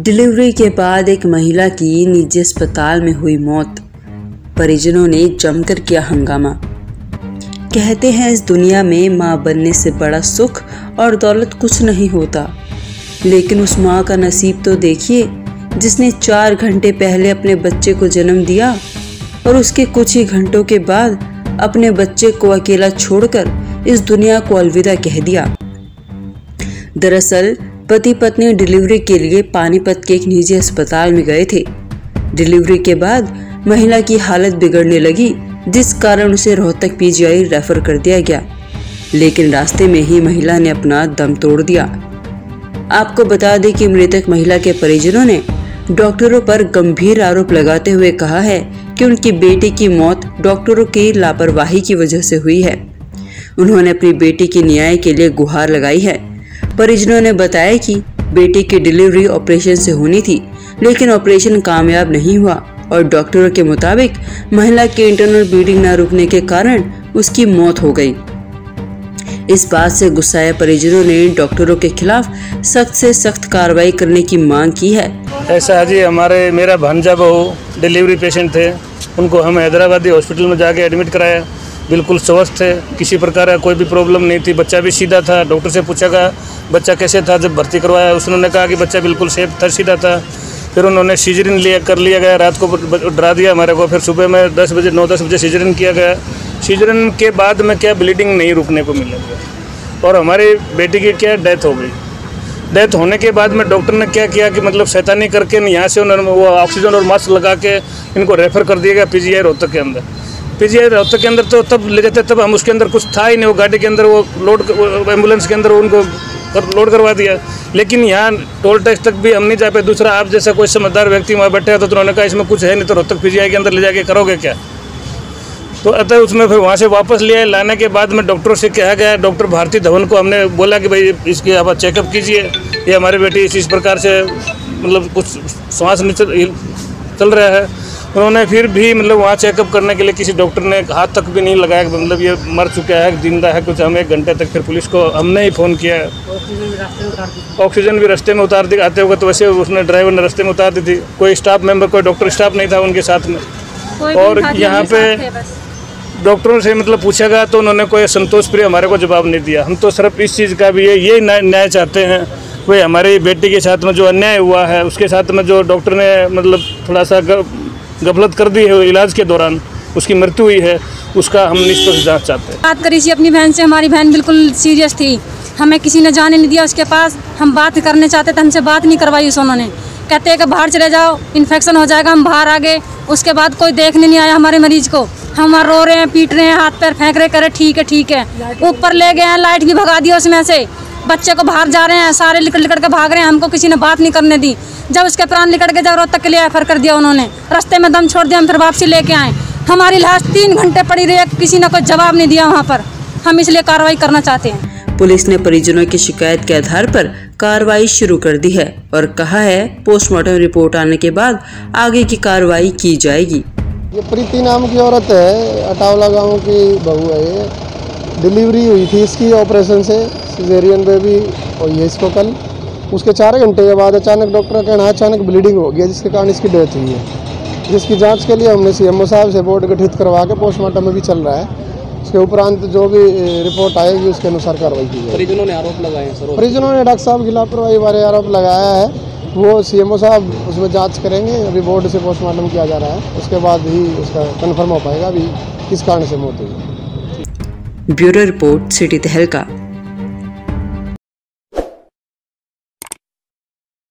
Delivery के बाद एक महिला की निजी अस्पताल में हुई मौत। परिजनों ने जमकर किया हंगामा। कहते हैं इस दुनिया में माँ बनने से बड़ा सुख और दौलत कुछ नहीं होता, लेकिन उस माँ का नसीब तो देखिए जिसने 4 घंटे पहले अपने बच्चे को जन्म दिया और उसके कुछ ही घंटों के बाद अपने बच्चे को अकेला छोड़कर इस दुनिया को अलविदा कह दिया। दरअसल पति पत्नी डिलीवरी के लिए पानीपत के एक निजी अस्पताल में गए थे। डिलीवरी के बाद महिला की हालत बिगड़ने लगी, जिस कारण उसे रोहतक पीजीआई रेफर कर दिया गया, लेकिन रास्ते में ही महिला ने अपना दम तोड़ दिया। आपको बता दें कि मृतक महिला के परिजनों ने डॉक्टरों पर गंभीर आरोप लगाते हुए कहा है कि उनकी बेटी की मौत डॉक्टरों की लापरवाही की वजह से हुई है। उन्होंने अपनी बेटी की न्याय के लिए गुहार लगाई है। परिजनों ने बताया कि बेटी की डिलीवरी ऑपरेशन से होनी थी, लेकिन ऑपरेशन कामयाब नहीं हुआ और डॉक्टरों के मुताबिक महिला के इंटरनल ब्लीडिंग न रुकने के कारण उसकी मौत हो गई। इस बात से गुस्साए परिजनों ने डॉक्टरों के खिलाफ सख्त से सख्त कार्रवाई करने की मांग की है। ऐसा है जी, मेरा भांजा बहू डिलीवरी पेशेंट थे, उनको हम हैदराबादी हॉस्पिटल में जाके एडमिट कराया। बिल्कुल स्वस्थ थे, किसी प्रकार का कोई भी प्रॉब्लम नहीं थी। बच्चा भी सीधा था। डॉक्टर से पूछा गया बच्चा कैसे था, जब भर्ती करवाया उसने कहा कि बच्चा बिल्कुल सेफ था, सीधा था। फिर उन्होंने सीजरिन कर लिया गया, रात को डरा दिया हमारे को। फिर सुबह में 9-10 बजे सीजरिन किया गया। सीजरिन के बाद में क्या ब्लीडिंग नहीं रुकने को मिला और हमारी बेटी की क्या डेथ हो गई। डेथ होने के बाद में डॉक्टर ने क्या किया कि मतलब शैतानी करके यहाँ से उन्होंने वो ऑक्सीजन और मास्क लगा के इनको रेफर कर दिया गया पीजीआई रोहतक के अंदर। पीजीआई रोहतक के अंदर तो तब ले जाते तब हम उसके अंदर कुछ था ही नहीं, वो गाड़ी के अंदर वो एम्बुलेंस के अंदर उनको लोड करवा दिया। लेकिन यहाँ टोल टैक्स तक भी हम नहीं जा पाए। दूसरा, आप जैसा कोई समझदार व्यक्ति वहाँ बैठे तो उन्होंने कहा इसमें कुछ है नहीं, तो रोहतक पीजीआई के अंदर ले जाके करोगे क्या। तो अतः उसमें फिर वहाँ से वापस लिया। लाने के बाद में डॉक्टरों से कहा गया, डॉक्टर भारती धवन को हमने बोला कि भाई इसकी आप चेकअप कीजिए, ये हमारे बेटी इस प्रकार से मतलब कुछ श्वास नहीं चल रहा है। उन्होंने फिर भी मतलब वहाँ चेकअप करने के लिए किसी डॉक्टर ने हाथ तक भी नहीं लगाया, मतलब ये मर चुका है, जिंदा है कुछ। हम 1 घंटे तक फिर पुलिस को हमने ही फ़ोन किया। ऑक्सीजन भी रास्ते में उतार दी आते होगा, तो वैसे उसने ड्राइवर ने रास्ते में उतार दी थी। कोई स्टाफ मेंबर, कोई डॉक्टर स्टाफ नहीं था उनके साथ में। और यहाँ पे डॉक्टरों से मतलब पूछा गया तो उन्होंने कोई संतोष प्रिय हमारे को जवाब नहीं दिया। हम तो सिर्फ इस चीज़ का भी ये न्याय चाहते हैं। कोई हमारी बेटी के साथ में जो अन्याय हुआ है, उसके साथ में जो डॉक्टर ने मतलब थोड़ा सा गफलत कर दी है इलाज के दौरान, उसकी मृत्यु हुई है, उसका हम निष्पक्ष जांच चाहते हैं। बात करी थी अपनी बहन से, हमारी बहन बिल्कुल सीरियस थी, हमें किसी ने जाने नहीं दिया उसके पास। हम बात करने चाहते थे, हमसे बात नहीं करवाई उन्होंने। कहते हैं कि बाहर चले जाओ, इन्फेक्शन हो जाएगा। हम बाहर आ गए, उसके बाद कोई देखने नहीं आया हमारे मरीज को। हम रो रहे हैं, पीट रहे हैं, हाथ पैर फेंक रहे, करे ठीक है। ऊपर ले गए हैं, लाइट भी भगा दी उसमें से। बच्चे को बाहर जा रहे हैं, सारे लिकड़ के भाग रहे हैं, हमको किसी ने बात नहीं करने दी। जब उसके प्राण निकल के जब रोहतक के लिए रेफर कर दिया उन्होंने, रास्ते में दम छोड़ दिया। हम फिर वापसी लेके आए। हमारी लाश 3 घंटे पड़ी रही, किसी ने कोई जवाब नहीं दिया वहाँ पर। हम इसलिए कार्रवाई करना चाहते हैं। पुलिस ने परिजनों की शिकायत के आधार पर कार्रवाई शुरू कर दी है और कहा है पोस्टमार्टम रिपोर्ट आने के बाद आगे की कार्रवाई की जाएगी। ये प्रीति नाम की औरत है, अटावला गांव की बहू है। ये डिलीवरी हुई थी इसकी ऑपरेशन से, सिजेरियन बेबी हुई है इसको कल। उसके 4 घंटे के बाद अचानक डॉक्टर का कहना है अचानक ब्लीडिंग हो गया, जिसके कारण इसकी डेथ हुई है। जिसकी जांच के लिए हमने सीएमओ साहब से बोर्ड गठित करवा के पोस्टमार्टम में भी चल रहा है। उसके उपरांत जो भी रिपोर्ट आएगी उसके अनुसार कार्रवाई की जाएगी। परिजनों ने आरोप लगाए हैं सर, परिजनों ने डॉक्टर साहब की लापरवाही बारे आरोप लगाया है। वो सीएमओ साहब उसमें जांच करेंगे। अभी बोर्ड से पोस्टमार्टम किया जा रहा है, उसके बाद ही उसका कंफर्म हो पाएगा अभी किस कारण से मौत हुई। ब्यूरो रिपोर्ट, सिटी तहलका।